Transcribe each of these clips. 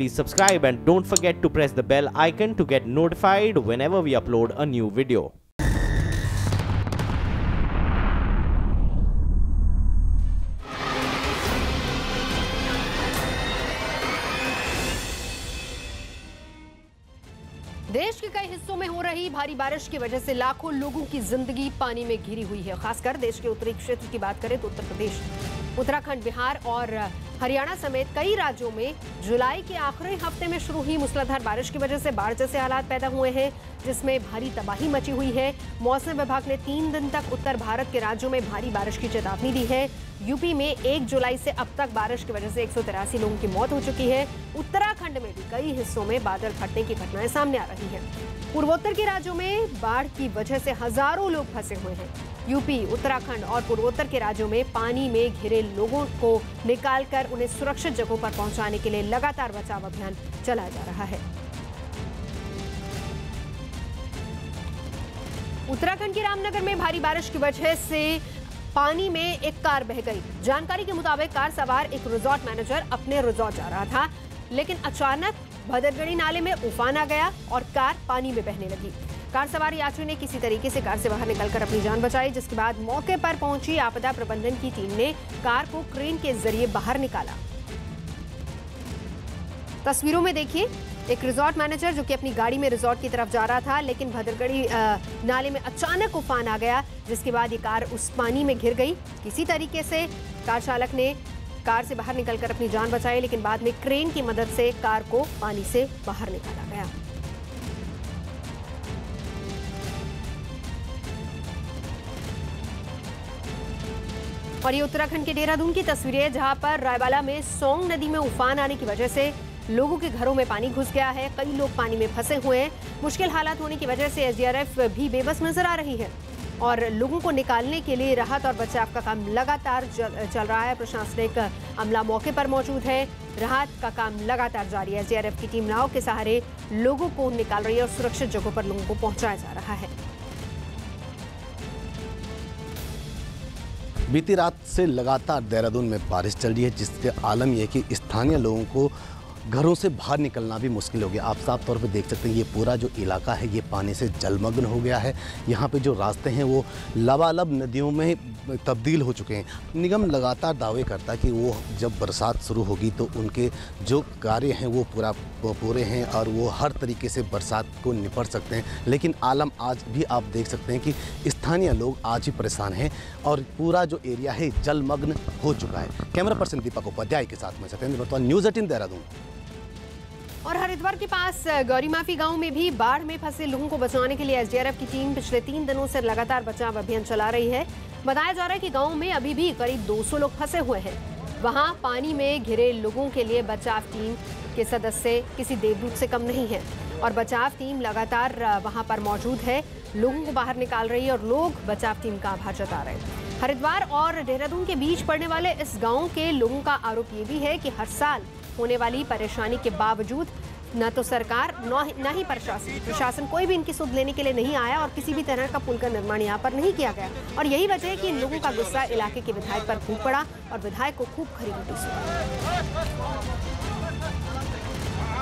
please subscribe and don't forget to press the bell icon to get notified whenever we upload a new video. देश के कई हिस्सों में हो रही भारी बारिश की वजह से लाखों लोगों की जिंदगी पानी में घिरी हुई है। खासकर देश के उत्तरी क्षेत्र की बात करें तो उत्तर प्रदेश, उत्तराखंड, बिहार और हरियाणा समेत कई राज्यों में जुलाई के आखिरी हफ्ते में शुरू हुई मूसलाधार बारिश की वजह से बाढ़ जैसे हालात पैदा हुए हैं, जिसमें भारी तबाही मची हुई है। मौसम विभाग ने 3 दिन तक उत्तर भारत के राज्यों में भारी बारिश की चेतावनी दी है। यूपी में 1 जुलाई से अब तक बारिश की वजह से 183 लोगों की मौत हो चुकी है। उत्तराखंड में भी कई हिस्सों में बादल फटने की घटनाएं सामने आ रही हैं। पूर्वोत्तर के राज्यों में बाढ़ की वजह से हजारों लोग फंसे हुए हैं। यूपी, उत्तराखंड और पूर्वोत्तर के राज्यों में पानी में घिरे लोगों को निकालकर उन्हें सुरक्षित जगहों पर पहुंचाने के लिए लगातार बचाव अभियान चलाया जा रहा है। उत्तराखंड के रामनगर में भारी बारिश की वजह से पानी में एक कार बह गई। जानकारी के मुताबिक कार सवार एक रिजॉर्ट मैनेजर अपने रिजॉर्ट जा रहा था, लेकिन अचानक भदरगढ़ी नाले में उफान आ गया और कार पानी में बहने लगी। कार सवार यात्री ने किसी तरीके से कार से बाहर निकलकर अपनी जान बचाई, जिसके बाद मौके पर पहुंची आपदा प्रबंधन की टीम ने कार को क्रेन के जरिए बाहर निकाला। तस्वीरों में देखिए एक रिजॉर्ट मैनेजर जो कि अपनी गाड़ी में रिजॉर्ट की तरफ जा रहा था, लेकिन भदरगढ़ी नाले में अचानक उफान आ गया, जिसके बाद ये कार उस पानी में घिर गई। किसी तरीके से कार चालक ने कार से बाहर निकलकर अपनी जान बचाई, लेकिन बाद में क्रेन की मदद से कार को पानी से बाहर निकाला गया। और ये उत्तराखंड के देहरादून की तस्वीरें है, जहां पर रायबाला में सोंग नदी में उफान आने की वजह से लोगों के घरों में पानी घुस गया है। कई लोग पानी में फंसे हुए हैं। मुश्किल हालात होने की वजह से एसडीआरएफ भी बेबस नजर आ रही है और लोगों को निकालने के लिए राहत और बचाव का काम लगातार चल रहा है। प्रशासनिक अमला मौके पर मौजूद है। राहत का काम लगातार जारी है। एसडीआरएफ की टीम नाव के सहारे लोगों को निकाल रही है और सुरक्षित जगहों पर लोगों को पहुंचाया जा रहा है। बीती रात से लगातार देहरादून में बारिश चल रही है, जिसके आलम यह कि स्थानीय लोगों को घरों से बाहर निकलना भी मुश्किल हो गया। आप साफ तौर पे देख सकते हैं ये पूरा जो इलाका है ये पानी से जलमग्न हो गया है। यहाँ पे जो रास्ते हैं वो लबालब नदियों में तब्दील हो चुके हैं। निगम लगातार दावे करता है कि वो जब बरसात शुरू होगी तो उनके जो कार्य हैं वो पूरे हैं और वो हर तरीके से बरसात को निपट सकते हैं, लेकिन आलम आज भी आप देख सकते हैं कि स्थानीय लोग आज भी परेशान हैं और पूरा जो एरिया है जलमग्न हो चुका है। कैमरा पर्सन दीपक उपाध्याय के साथ में सत्येंद्र बर्तवाल, न्यूज़ 18 देहरादून। और हरिद्वार के पास गौरीमाफी गांव में भी बाढ़ में फंसे लोगों को बचाने के लिए एसडीआरएफ की टीम पिछले 3 दिनों से लगातार बचाव अभियान चला रही है। बताया जा रहा है कि गांव में अभी भी करीब 200 लोग फंसे हुए हैं। वहां पानी में घिरे लोगों के लिए बचाव टीम के सदस्य किसी देवदूत से कम नहीं है और बचाव टीम लगातार वहां पर मौजूद है, लोगों को बाहर निकाल रही है और लोग बचाव टीम का आभार जता रहे हैं। हरिद्वार और देहरादून के बीच पड़ने वाले इस गाँव के लोगों का आरोप ये भी है कि हर साल होने वाली परेशानी के बावजूद न तो सरकार न ही प्रशासन कोई भी इनकी सुध लेने के लिए नहीं आया और किसी भी तरह का पुल का निर्माण यहाँ पर नहीं किया गया। और यही वजह है कि इन लोगों का गुस्सा इलाके के विधायक पर खूब पड़ा और विधायक को खूब खरी रोटी सुना।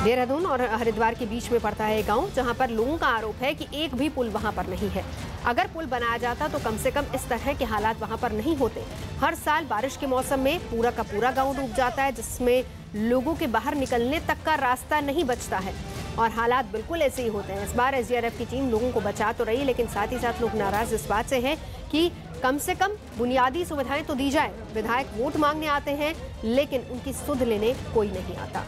देहरादून और हरिद्वार के बीच में पड़ता है गांव, जहां पर लोगों का आरोप है कि एक भी पुल वहां पर नहीं है। अगर पुल बनाया जाता तो कम से कम इस तरह के हालात वहां पर नहीं होते। हर साल बारिश के मौसम में पूरा का पूरा गांव डूब जाता है, जिसमें लोगों के बाहर निकलने तक का रास्ता नहीं बचता है और हालात बिल्कुल ऐसे ही होते हैं। इस बार एसडीआरएफ की टीम लोगों को बचा तो रही, लेकिन साथ ही साथ लोग नाराज इस बात से हैं कि कम से कम बुनियादी सुविधाएं तो दी जाए। विधायक वोट मांगने आते हैं, लेकिन उनकी सुध लेने कोई नहीं आता।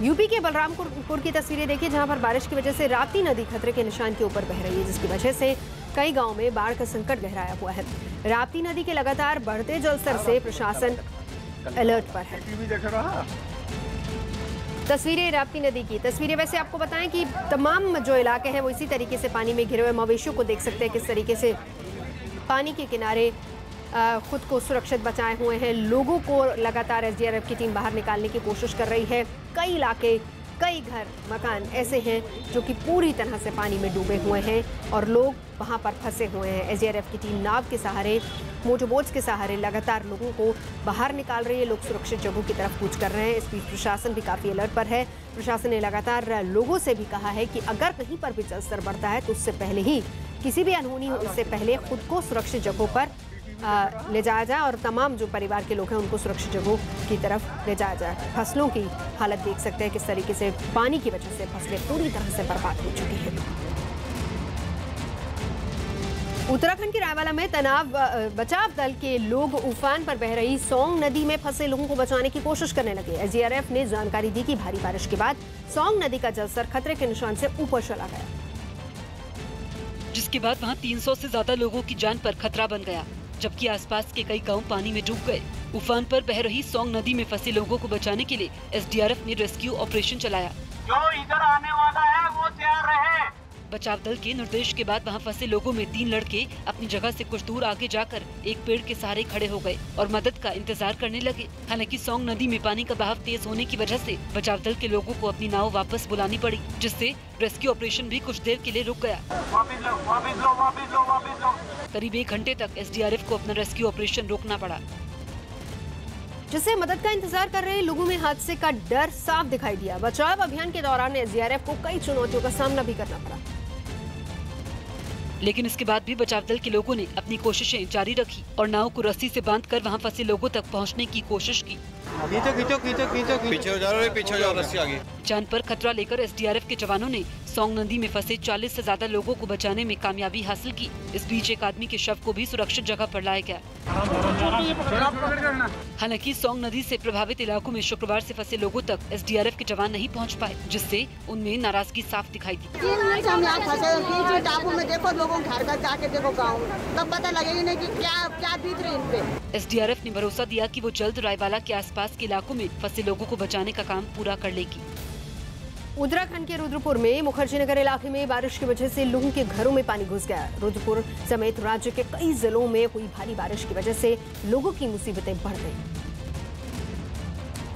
यूपी के बलरामपुर की तस्वीरें देखिए, जहां पर बारिश की वजह से राप्ती नदी खतरे के निशान के ऊपर बह रही है, जिसकी वजह से कई गांवों में बाढ़ का संकट गहराया हुआ है। राप्ती नदी के लगातार बढ़ते जलस्तर से प्रशासन अलर्ट पर है। तस्वीरें राप्ती नदी की तस्वीरें। वैसे आपको बताएं कि तमाम जो इलाके हैं वो इसी तरीके से पानी में घिरे हुए। मवेशियों को देख सकते हैं किस तरीके से पानी के किनारे खुद को सुरक्षित बचाए हुए हैं। लोगों को लगातार एसडीआरएफ की टीम बाहर निकालने की कोशिश कर रही है। कई इलाके कई घर मकान ऐसे हैं जो कि पूरी तरह से पानी में डूबे हुए हैं और लोग वहां पर फंसे हुए हैं। एसडीआरएफ की टीम नाव के सहारे, मोटरबोट्स के सहारे लगातार लोगों को बाहर निकाल रही है। लोग सुरक्षित जगहों की तरफ कूच कर रहे हैं। इस बीच प्रशासन भी काफी अलर्ट पर है। प्रशासन ने लगातार लोगों से भी कहा है कि अगर कहीं पर भी जल स्तर बढ़ता है तो उससे पहले ही, किसी भी अनहोनी हो इससे पहले खुद को सुरक्षित जगहों पर ले जाया जाए और तमाम जो परिवार के लोग हैं उनको सुरक्षित जगहों की तरफ ले जाया जाए। फसलों की हालत देख सकते हैं किस तरीके से पानी की वजह से फसलें पूरी तरह से बर्बाद हो चुकी हैं। उत्तराखंड के रायवाला में बचाव दल के लोग उफान पर बह रही सोंग नदी में फंसे लोगों को बचाने की कोशिश करने लगे। एसडीआरएफ ने जानकारी दी कि भारी बारिश के बाद सोंग नदी का जलस्तर खतरे के निशान से ऊपर चला गया, जिसके बाद वहां 300 से ज्यादा लोगों की जान पर खतरा बन गया, जबकि आसपास के कई गांव पानी में डूब गए। उफान पर बह रही सोंग नदी में फंसे लोगों को बचाने के लिए एसडीआरएफ ने रेस्क्यू ऑपरेशन चलाया। जो इधर आने वाला है वो तैयार रहे। बचाव दल के निर्देश के बाद वहां फंसे लोगों में 3 लड़के अपनी जगह से कुछ दूर आगे जाकर एक पेड़ के सहारे खड़े हो गए और मदद का इंतजार करने लगे। हालांकि सोंग नदी में पानी का बहाव तेज होने की वजह से बचाव दल के लोगों को अपनी नाव वापस बुलानी पड़ी, जिससे रेस्क्यू ऑपरेशन भी कुछ देर के लिए रुक गया। वापिस लो। करीब 1 घंटे तक एसडीआरएफ को अपना रेस्क्यू ऑपरेशन रोकना पड़ा, जिससे मदद का इंतजार कर रहे लोगों में हादसे का डर साफ दिखाई दिया। बचाव अभियान के दौरान एसडीआरएफ को कई चुनौतियों का सामना भी करना पड़ा, लेकिन इसके बाद भी बचाव दल के लोगों ने अपनी कोशिशें जारी रखी और नाव को रस्सी से बांधकर वहां फंसे लोगों तक पहुंचने की कोशिश की। खींचो, पीछे हो जाओ, रस्सी आ गई। जान पर खतरा लेकर एसडीआरएफ के जवानों ने सोंग नदी में फंसे 40 से ज्यादा लोगों को बचाने में कामयाबी हासिल की। इस बीच एक आदमी के शव को भी सुरक्षित जगह पर लाया गया। हालांकि सोंग नदी से प्रभावित इलाकों में शुक्रवार से फंसे लोगों तक एसडीआरएफ के जवान नहीं पहुंच पाए, जिससे उनमें नाराजगी साफ दिखाई दी। 3 मिनट हम यहाँ फंसे टापू में, देखो लोगों घर घर जाके देखो गाँव, तब पता लगेगा नहीं कि क्या बीत रही इन पे। एसडीआरएफ ने भरोसा दिया कि वो जल्द रायवाला के आसपास के इलाकों में फंसे लोगों को बचाने का काम पूरा कर लेगी। उत्तराखंड के रुद्रपुर में मुखर्जी नगर इलाके में बारिश की वजह से लोगों के घरों में पानी घुस गया। रुद्रपुर समेत राज्य के कई जिलों में हुई भारी बारिश की वजह से लोगों की मुसीबतें बढ़ गई,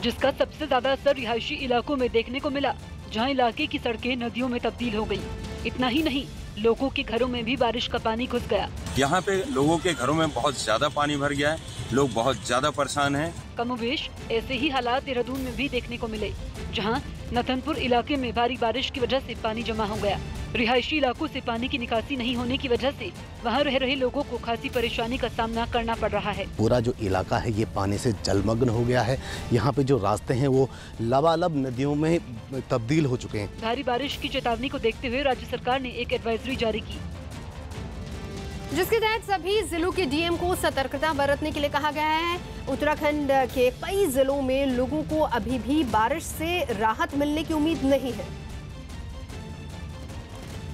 जिसका सबसे ज्यादा असर रिहायशी इलाकों में देखने को मिला, जहां इलाके की सड़कें नदियों में तब्दील हो गई। इतना ही नहीं, लोगों के घरों में भी बारिश का पानी घुस गया। यहाँ पे लोगों के घरों में बहुत ज्यादा पानी भर गया है, लोग बहुत ज्यादा परेशान हैं। कमोबेश ऐसे ही हालात देहरादून में भी देखने को मिले, जहां नथनपुर इलाके में भारी बारिश की वजह से पानी जमा हो गया। रिहायशी इलाकों से पानी की निकासी नहीं होने की वजह से वहां रह रहे लोगों को खासी परेशानी का सामना करना पड़ रहा है। पूरा जो इलाका है ये पानी से जलमग्न हो गया है। यहाँ पे जो रास्ते हैं वो लबालब नदियों में तब्दील हो चुके हैं। भारी बारिश की चेतावनी को देखते हुए राज्य सरकार ने एक एडवाइजरी जारी की, जिसके तहत सभी जिलों के डीएम को सतर्कता बरतने के लिए कहा गया है। उत्तराखंड के कई जिलों में लोगों को अभी भी बारिश से राहत मिलने की उम्मीद नहीं है,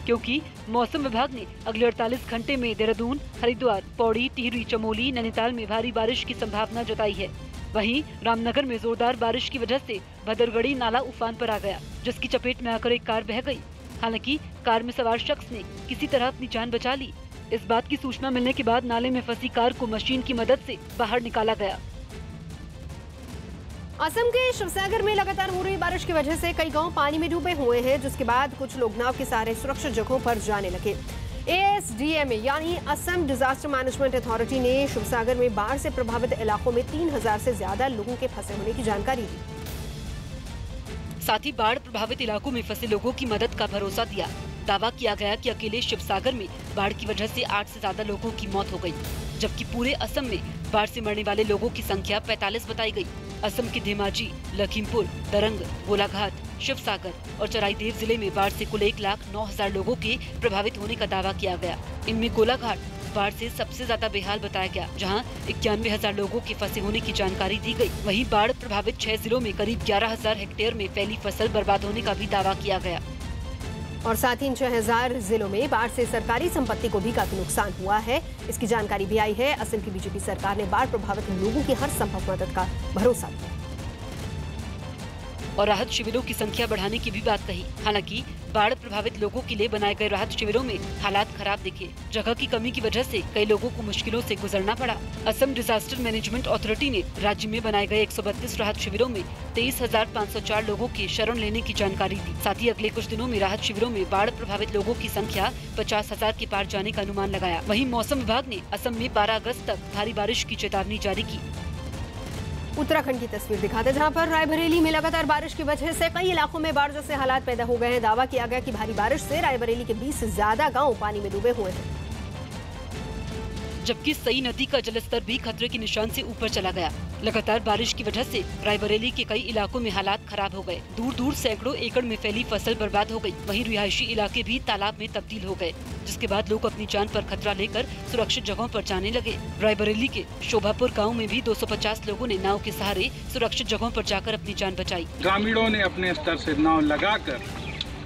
क्योंकि मौसम विभाग ने अगले 48 घंटे में देहरादून, हरिद्वार, पौड़ी, टिहरी, चमोली, नैनीताल में भारी बारिश की संभावना जताई है। वहीं रामनगर में जोरदार बारिश की वजह से भदरगढ़ी नाला उफान पर आ गया, जिसकी चपेट में आकर एक कार बह गई। हालांकि कार में सवार शख्स ने किसी तरह अपनी जान बचा ली। इस बात की सूचना मिलने के बाद नाले में फंसी कार को मशीन की मदद से बाहर निकाला गया। असम के शिवसागर में लगातार हो रही बारिश की वजह से कई गांव पानी में डूबे हुए हैं, जिसके बाद कुछ लोग नाव के सहारे सुरक्षित जगहों पर जाने लगे। ASDM यानी असम डिजास्टर मैनेजमेंट अथॉरिटी ने शिवसागर में बाढ़ से प्रभावित इलाकों में 3000 से ज्यादा लोगों के फंसे होने की जानकारी दी। साथ ही बाढ़ प्रभावित इलाकों में फंसे लोगों की मदद का भरोसा दिया। दावा किया गया कि अकेले शिवसागर में बाढ़ की वजह से 8 से ज्यादा लोगों की मौत हो गई, जबकि पूरे असम में बाढ़ से मरने वाले लोगों की संख्या 45 बताई गई। असम के धेमाजी, लखीमपुर, दरंग, गोलाघाट, शिवसागर और चराईदेव जिले में बाढ़ से कुल 1,09,000 लोगों के प्रभावित होने का दावा किया गया। इनमें गोलाघाट बाढ़ से सबसे ज्यादा बेहाल बताया गया, जहां 91,000 लोगों के फंसे होने की जानकारी दी गई। वहीं बाढ़ प्रभावित 6 जिलों में करीब 11,000 हेक्टेयर में फैली फसल बर्बाद होने का भी दावा किया गया। और साथ ही इन 6000 जिलों में बाढ़ से सरकारी संपत्ति को भी काफी नुकसान हुआ है, इसकी जानकारी भी आई है। असम की बीजेपी सरकार ने बाढ़ प्रभावित लोगों की हर संभव मदद का भरोसा दिया। और राहत शिविरों की संख्या बढ़ाने की भी बात कही। हालांकि बाढ़ प्रभावित लोगों के लिए बनाए गए राहत शिविरों में हालात खराब दिखे। जगह की कमी की वजह से कई लोगों को मुश्किलों से गुजरना पड़ा। असम डिजास्टर मैनेजमेंट अथॉरिटी ने राज्य में बनाए गए 132 राहत शिविरों में 23,504 लोगों के शरण लेने की जानकारी दी। साथ ही अगले कुछ दिनों में राहत शिविरों में बाढ़ प्रभावित लोगों की संख्या 50,000 के पार जाने का अनुमान लगाया। वहीं मौसम विभाग ने असम में 12 अगस्त तक भारी बारिश की चेतावनी जारी की। उत्तराखंड की तस्वीर दिखाते जहां पर रायबरेली में लगातार बारिश की वजह से कई इलाकों में बाढ़ जैसे हालात पैदा हो गए हैं। दावा किया गया कि भारी बारिश से रायबरेली के 20 से ज्यादा गांव पानी में डूबे हुए हैं, जबकि सई नदी का जलस्तर भी खतरे के निशान से ऊपर चला गया। लगातार बारिश की वजह से रायबरेली के कई इलाकों में हालात खराब हो गए। दूर दूर सैकड़ों एकड़ में फैली फसल बर्बाद हो गई। वहीं रिहायशी इलाके भी तालाब में तब्दील हो गए, जिसके बाद लोग अपनी जान पर खतरा लेकर सुरक्षित जगहों पर जाने लगे। रायबरेली के शोभापुर गांव में भी 250 लोगों ने नाव के सहारे सुरक्षित जगहों पर जाकर अपनी जान बचाई। ग्रामीणों ने अपने स्तर से नाव लगाकर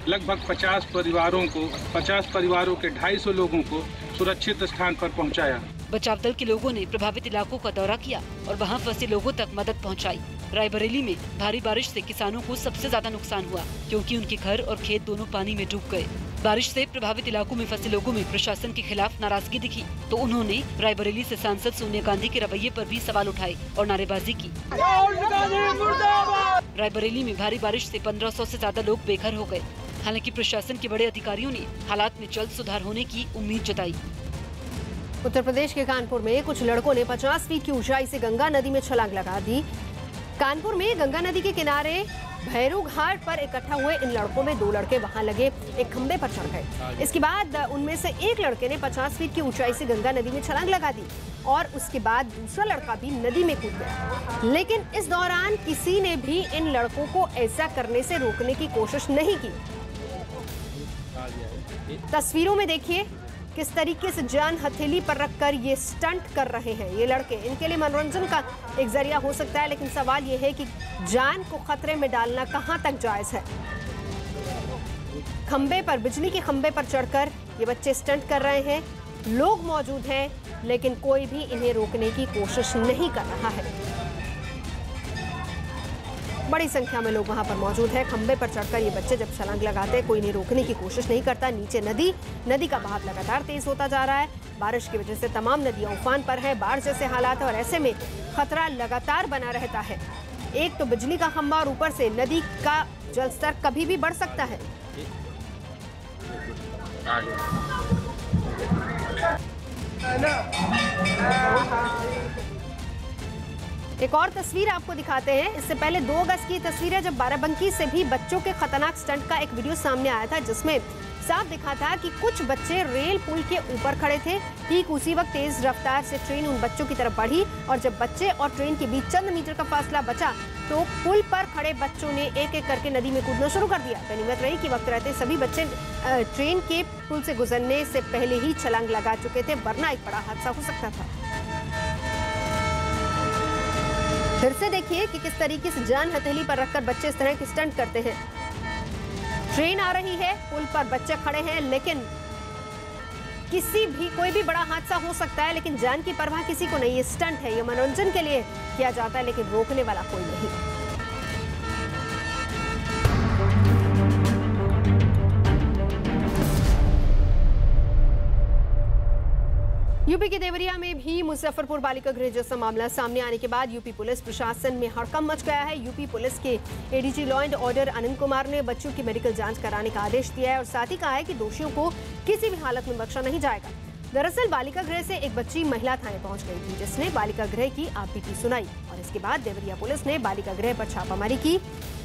लगभग 50 परिवारों के 250 लोगों को सुरक्षित स्थान पर पहुंचाया। बचाव दल के लोगों ने प्रभावित इलाकों का दौरा किया और वहां फंसे लोगों तक मदद पहुंचाई। रायबरेली में भारी बारिश से किसानों को सबसे ज्यादा नुकसान हुआ, क्योंकि उनके घर और खेत दोनों पानी में डूब गए। बारिश से प्रभावित इलाकों में फंसे लोगों में प्रशासन के खिलाफ नाराजगी दिखी, तो उन्होंने रायबरेली से सांसद सोनिया गांधी के रवैये पर भी सवाल उठाए और नारेबाजी की। रायबरेली में भारी बारिश से 1500 से ज्यादा लोग बेघर हो गए। हालांकि प्रशासन के बड़े अधिकारियों ने हालात में जल्द सुधार होने की उम्मीद जताई। उत्तर प्रदेश के कानपुर में कुछ लड़कों ने 50 फीट की ऊंचाई से गंगा नदी में छलांग लगा दी। कानपुर में गंगा नदी के किनारे भैरू घाट पर इकट्ठा हुए इन लड़कों में 2 लड़के वहां लगे एक खंबे पर चढ़ गए। इसके बाद उनमें से एक लड़के ने 50 फीट की ऊंचाई से गंगा नदी में छलांग लगा दी और उसके बाद दूसरा लड़का भी नदी में कूद गया। लेकिन इस दौरान किसी ने भी इन लड़कों को ऐसा करने से रोकने की कोशिश नहीं की। तस्वीरों में देखिए किस तरीके से जान हथेली पर रखकर ये स्टंट कर रहे हैं ये लड़के। इनके लिए मनोरंजन का एक जरिया हो सकता है, लेकिन सवाल ये है कि जान को खतरे में डालना कहां तक जायज है। खंबे पर, बिजली के खंबे पर चढ़कर ये बच्चे स्टंट कर रहे हैं। लोग मौजूद हैं, लेकिन कोई भी इन्हें रोकने की कोशिश नहीं कर रहा है। बड़ी संख्या में लोग वहां पर मौजूद है। खंबे पर चढ़कर ये बच्चे जब छलांग लगाते हैं, कोई इन्हें रोकने की कोशिश नहीं करता। नीचे नदी का बहाव लगातार तेज होता जा रहा है। बारिश की वजह से तमाम नदियां उफान पर है। बाढ़ जैसे हालात है और ऐसे में खतरा लगातार बना रहता है। एक तो बिजली का खंबा और ऊपर से नदी का जलस्तर कभी भी बढ़ सकता है। एक और तस्वीर आपको दिखाते हैं। इससे पहले 2 अगस्त की तस्वीर है, जब बाराबंकी से भी बच्चों के खतरनाक स्टंट का एक वीडियो सामने आया था, जिसमें साफ दिखा था कि कुछ बच्चे रेल पुल के ऊपर खड़े थे। ठीक उसी वक्त तेज रफ्तार से ट्रेन उन बच्चों की तरफ बढ़ी और जब बच्चे और ट्रेन के बीच चंद मीटर का फासला बचा तो पुल पर खड़े बच्चों ने एक एक करके नदी में कूदना शुरू कर दिया। गनीमत रही कि वक्त रहते सभी बच्चे ट्रेन के पुल से गुजरने से पहले ही छलांग लगा चुके थे, वरना एक बड़ा हादसा हो सकता था। फिर से देखिए कि किस तरीके से जान हथेली पर रखकर बच्चे इस तरह के स्टंट करते हैं। ट्रेन आ रही है, पुल पर बच्चे खड़े हैं, लेकिन कोई भी बड़ा हादसा हो सकता है, लेकिन जान की परवाह किसी को नहीं। ये स्टंट है, ये मनोरंजन के लिए किया जाता है, लेकिन रोकने वाला कोई नहीं। यूपी के देवरिया में भी मुजफ्फरपुर बालिका गृह जैसा मामला सामने आने के बाद यूपी पुलिस प्रशासन में हड़कंप मच गया है। यूपी पुलिस के एडीजी लॉ एंड ऑर्डर अनंत कुमार ने बच्चों की मेडिकल जांच कराने का आदेश दिया है और साथ ही कहा है कि दोषियों को किसी भी हालत में बख्शा नहीं जाएगा। दरअसल बालिका गृह से एक बच्ची महिला थाने पहुंच गई थी, जिसने बालिका गृह की आपबीती सुनाई और इसके बाद देवरिया पुलिस ने बालिका गृह पर छापामारी की।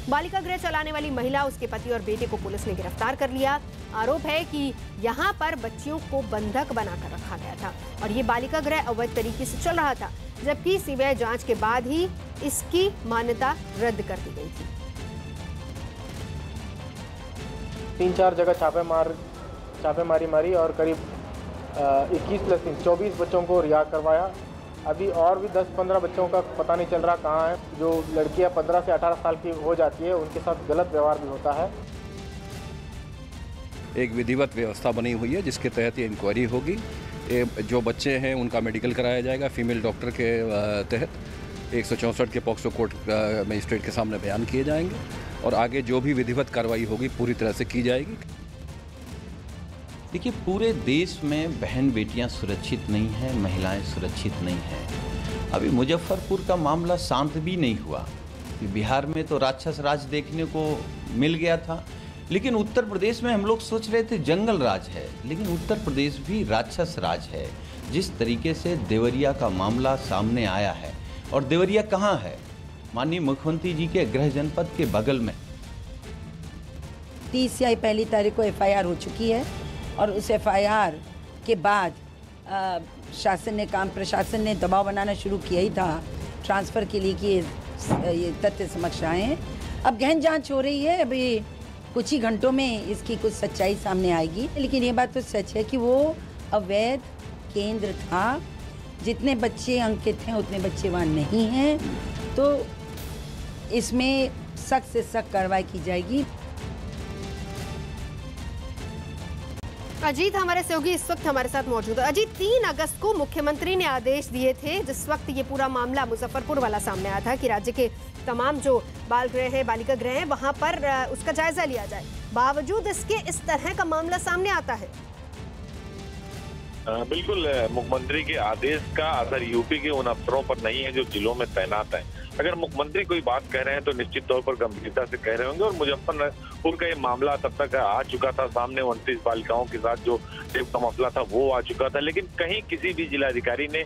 बालिका गृह चलाने वाली महिला, उसके पति और बेटे को पुलिस ने गिरफ्तार कर लिया। आरोप है कि यहाँ पर बच्चियों को बंधक बनाकर रखा गया था और ये बालिका गृह अवैध तरीके से चल रहा था, जबकि सीबीआई जांच के बाद ही इसकी मान्यता रद्द कर दी गई थी। 3-4 जगह छापेमारी मारी और करीब 24 बच्चों को रिहा करवाया। अभी और भी 10-15 बच्चों का पता नहीं चल रहा कहाँ है। जो लड़कियां 15 से 18 साल की हो जाती है, उनके साथ गलत व्यवहार भी होता है। एक विधिवत व्यवस्था बनी हुई है जिसके तहत ये इंक्वायरी होगी। जो बच्चे हैं उनका मेडिकल कराया जाएगा फीमेल डॉक्टर के तहत 164 के पॉक्सो कोर्ट मजिस्ट्रेट के सामने बयान किए जाएंगे और आगे जो भी विधिवत कार्रवाई होगी पूरी तरह से की जाएगी। देखिए, पूरे देश में बहन बेटियां सुरक्षित नहीं हैं, महिलाएं सुरक्षित नहीं हैं। अभी मुजफ्फरपुर का मामला शांत भी नहीं हुआ। बिहार में तो राक्षस राज देखने को मिल गया था, लेकिन उत्तर प्रदेश में हम लोग सोच रहे थे जंगल राज है, लेकिन उत्तर प्रदेश भी राक्षस राज है। जिस तरीके से देवरिया का मामला सामने आया है, और देवरिया कहाँ है? माननीय मुख्यमंत्री जी के गृह जनपद के बगल में। 30 या पहली तारीख को FIR हो चुकी है और उस FIR के बाद प्रशासन ने दबाव बनाना शुरू किया ही था ट्रांसफ़र के लिए कि ये तथ्य समक्ष आए हैं। अब गहन जांच हो रही है, अभी कुछ ही घंटों में इसकी कुछ सच्चाई सामने आएगी। लेकिन ये बात तो सच है कि वो अवैध केंद्र था। जितने बच्चे अंकित हैं उतने बच्चे वहाँ नहीं हैं, तो इसमें सख्त से सख्त कार्रवाई की जाएगी। अजीत हमारे सहयोगी इस वक्त हमारे साथ मौजूद है। अजीत, 3 अगस्त को मुख्यमंत्री ने आदेश दिए थे, जिस वक्त ये पूरा मामला मुजफ्फरपुर वाला सामने आया था कि राज्य के तमाम जो बाल गृह हैं, बालिका गृह हैं, वहां पर उसका जायजा लिया जाए। बावजूद इसके इस तरह का मामला सामने आता है। बिल्कुल, मुख्यमंत्री के आदेश का असर यूपी के उन अफसरों पर नहीं है जो जिलों में तैनात हैं। अगर मुख्यमंत्री कोई बात कह रहे हैं तो निश्चित तौर पर गंभीरता से कह रहे होंगे। और मुजफ्फरपुर का ये मामला तब तक आ चुका था सामने, 29 बालिकाओं के साथ जो रेप का मसला था वो आ चुका था, लेकिन कहीं किसी भी जिलाधिकारी ने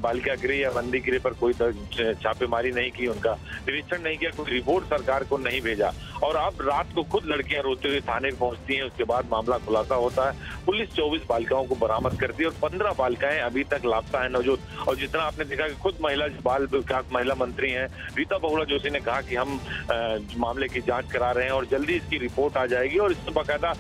बालिका गृह या बंदी गृह पर कोई छापेमारी नहीं की, उनका निरीक्षण नहीं किया, कोई रिपोर्ट सरकार को नहीं भेजा। और अब रात को खुद लड़कियां रोते हुए थाने पहुंचती हैं, उसके बाद मामला खुलासा होता है। पुलिस 24 बालिकाओं को बरामद करती है और 15 बालिकाएं अभी तक लापता है नवजोत। और जितना आपने देखा कि खुद बाल विकास महिला मंत्री हैं रीता बहुगुणा जोशी ने कहा कि हम मामले की जांच करा रहे हैं और जल्दी इसकी रिपोर्ट आ जाएगी और इसमें बाकायदा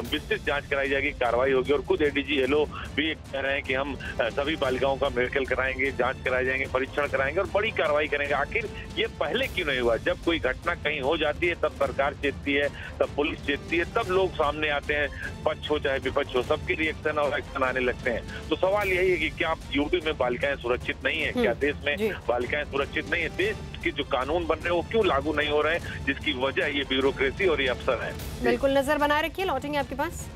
विस्तृत जांच कराई जाएगी, कार्रवाई होगी। और खुद ADG LO भी कह रहे हैं कि हम सभी बालिकाओं का मेडिकल कराएंगे, जांच कराए जाएंगे, परीक्षण कराएंगे और बड़ी कार्रवाई करेंगे। आखिर ये पहले क्यों नहीं हुआ? जब कोई घटना कहीं हो जाती है तब सरकार चेतती है, तब पुलिस चेतती है, तब लोग सामने आते हैं, पक्ष हो चाहे विपक्ष हो, सबके रिएक्शन और एक्शन आने लगते हैं। तो सवाल यही है कि क्या यूपी में बालिकाएं सुरक्षित नहीं है? क्या देश में बालिकाएं सुरक्षित नहीं है? देश के जो कानून बन रहे हैं वो क्यों लागू नहीं हो रहे हैं, जिसकी वजह ये ब्यूरोक्रेसी और ये अफसर है। बिल्कुल नजर बनाए रखिए, लौटेंगे आपके पास।